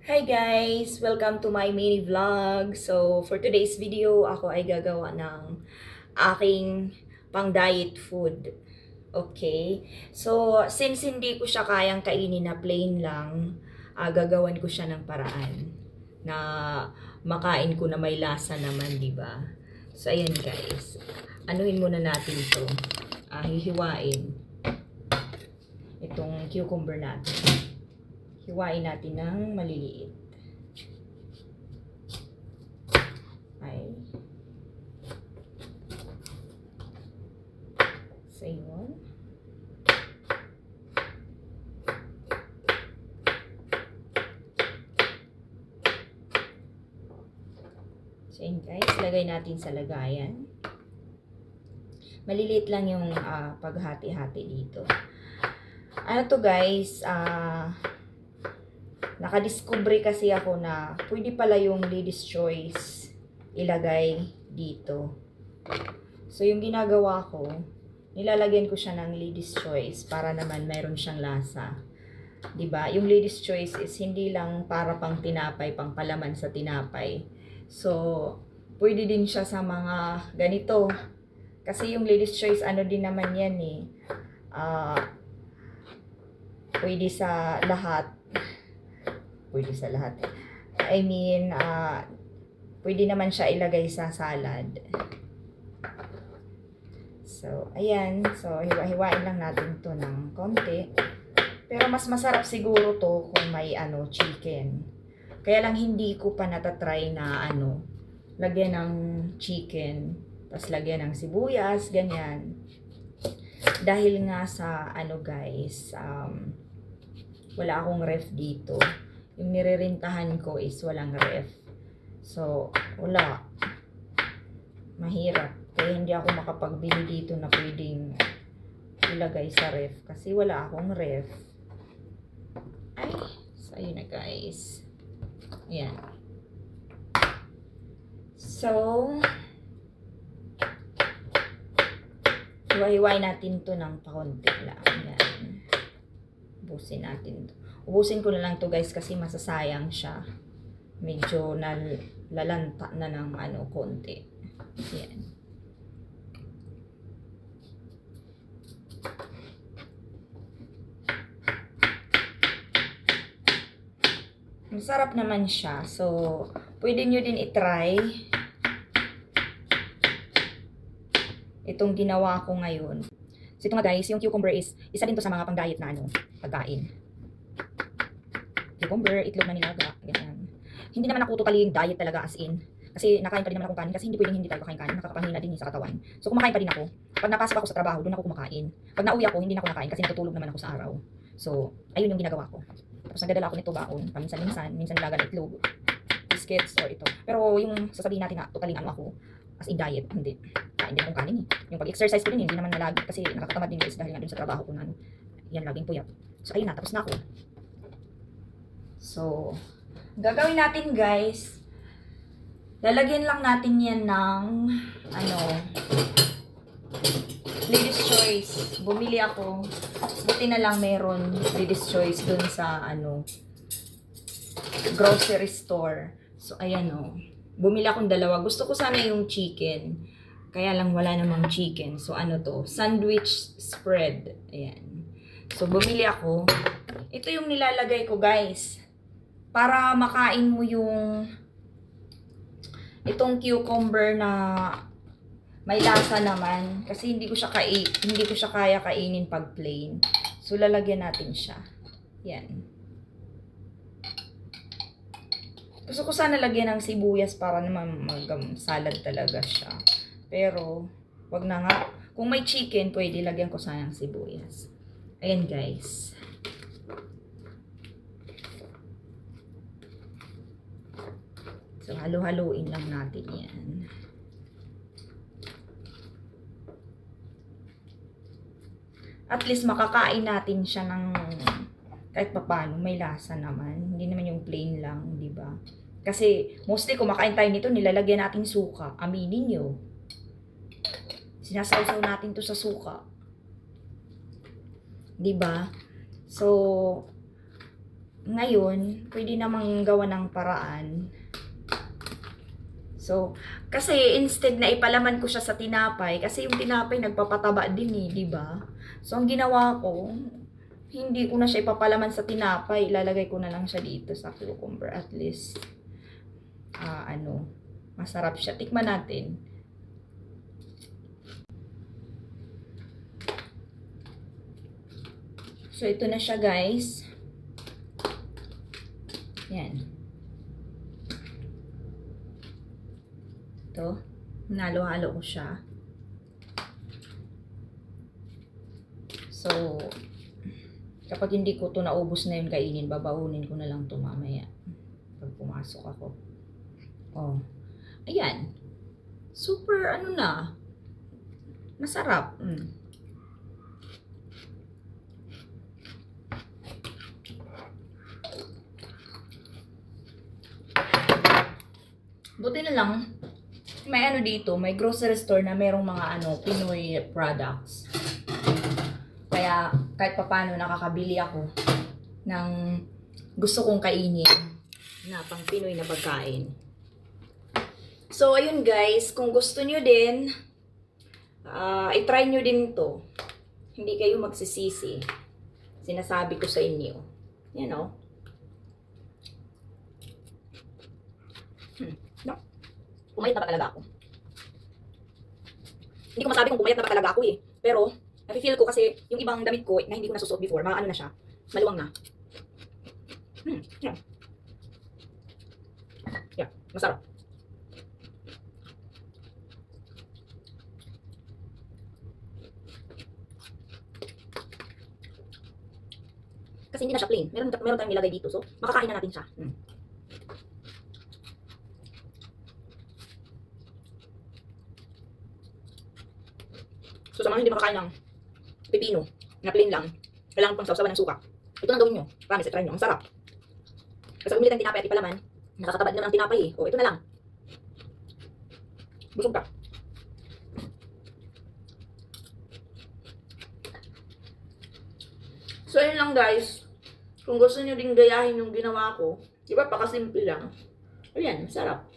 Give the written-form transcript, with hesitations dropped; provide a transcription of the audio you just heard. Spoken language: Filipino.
Hi guys! Welcome to my mini vlog. So, for today's video, ako ay gagawa ng aking pang-diet food. Okay? So, since hindi ko siya kayang kainin na plain lang, gagawan ko siya ng paraan na makain ko na may lasa naman, di ba? So, ayan guys. Anuhin muna natin to. Hihiwain itong cucumber natin. Hiwain natin ng maliliit. Ay. So, yun. So, yun guys. Lagay natin sa lagayan. Maliliit lang yung paghati-hati dito. Ano to guys, nakadiscovery kasi ako na pwede pala yung Lady's Choice ilagay dito. So, yung ginagawa ko, nilalagyan ko siya ng Lady's Choice para naman mayroon siyang lasa. 'Di ba? Yung Lady's Choice is hindi lang para pang tinapay, pang palaman sa tinapay. So, pwede din siya sa mga ganito. Kasi yung Lady's Choice, ano din naman yan eh. Pwede sa lahat. Pwede sa lahat. I mean, pwede naman siya ilagay sa salad. So, ayan. So, hiwa-hiwain lang natin to ng konti. Pero mas masarap siguro to kung may chicken. Kaya lang hindi ko pa natatry na lagyan ng chicken. Tapos lagyan ng sibuyas, ganyan. Dahil nga sa guys, wala akong ref dito. Yung nirerentahan ko is walang ref. So, wala. Mahirap. Kaya hindi ako makapagbili dito na pwedeng ilagay sa ref. Kasi wala akong ref. Ay, so ayun na guys. Ayan. So, hiwa-hiwain natin to ng pakunti lang. Ayan. Ubusin natin to. Ubusin ko na lang to guys kasi masasayang siya. Medyo lalanta na ng konti. Ayan. Masarap naman siya. So, pwede nyo din itry itong ginawa ko ngayon. So, ito nga guys, yung cucumber is isa din to sa mga pang-diet na pagkain. Cucumber, itlog na nilaga, ganyan. Hindi naman ako totally diet talaga as in. Kasi nakain pa rin naman akong kanin kasi hindi pwedeng hindi tayo kakain kanin. Nakakapangina din sa katawan. So, kumakain pa rin ako. Pag napasok ako sa trabaho, doon ako kumakain. Pag nauwi ako, hindi na ako nakain kasi natutulog naman ako sa araw. So, ayun yung ginagawa ko. Tapos nagdadala ako nito baon, paminsan-minsan, minsan nilaga ng itlog, biscuits, or ito. Pero yung sasabihin natin na totally ako, as in diet, hindi. Kain din akong kanin eh. Yung pag-exercise ko din, hindi naman nalagi kasi nakakatamad din guys dahil nga dun sa trabaho ko na yan laging puyat. So, ayun na, tapos na ako. So, gagawin natin guys, lalagyan lang natin yan ng Lady's Choice. Bumili ako. Buti na lang meron Lady's Choice dun sa grocery store. So, ayan bumili akong dalawa. Gusto ko sana yung chicken. Kaya lang wala namang chicken. So, to? Sandwich spread. Ayan. So, bumili ako. Ito yung nilalagay ko guys. Para makain mo yung itong cucumber na may lasa naman kasi hindi ko siya kaya kainin pag plain. So lalagyan natin siya. Yan. Gusto ko sana lagyan ng sibuyas para naman mag-salad talaga siya. Pero wag na nga. Kung may chicken, pwede lagyan ko sana ng sibuyas. Ayan guys. So, halu-haluin lang natin yan. At least makakain natin siya ng kahit papaano, may lasa naman. Hindi naman yung plain lang, di ba? Kasi, mostly kumakain tayo nito, nilalagyan natin suka. Aminin nyo. Sinasawsaw natin to sa suka. Di ba? So, ngayon, pwede namang gawa ng paraan. So, kasi instead na ipalaman ko siya sa tinapay, kasi yung tinapay nagpapataba din eh, di ba? So, ang ginawa ko, hindi ko na siya ipapalaman sa tinapay, ilalagay ko na lang siya dito sa cucumber. At least, masarap siya. Tikman natin. So, ito na siya guys. Yan. Ito. Nalo-halo ko siya. So, kapag hindi ko to naubos na yun kainin, babaunin ko na lang to mamaya. Pag pumasok ako. Oh. Ayan. Super, masarap. Buti na lang, may dito, may grocery store na merong mga Pinoy products. Kaya kahit papano nakakabili ako ng gusto kong kainin na pang Pinoy na pagkain. So ayun guys, kung gusto nyo din, i-try nyo din to. Hindi kayo magsisisi. Sinasabi ko sa inyo. You know. Pumayat na ba talaga ako? Hindi ko masabi kung pumayat na ba talaga ako eh. Pero, nafe-feel ko kasi yung ibang damit ko na hindi ko nasusuot before, na siya, maluwang na. Yeah. Yeah, masarap. Kasi hindi na siya plain. Meron tayong nilagay dito. So, makakain na natin siya. So, sa mga hindi makakain ng pipino, na plain lang, kailangan pang sausawan ng suka. Ito lang gawin nyo. Promise, try nyo. Ang sarap. Kasi bumili tayong tinapay at ipalaman, nakakatabad naman ang tinapay eh. O, ito na lang. Busog ka. So, ayun lang guys. Kung gusto nyo ding gayahin yung ginawa ko, di ba, pakasimple lang. Ayan, sarap.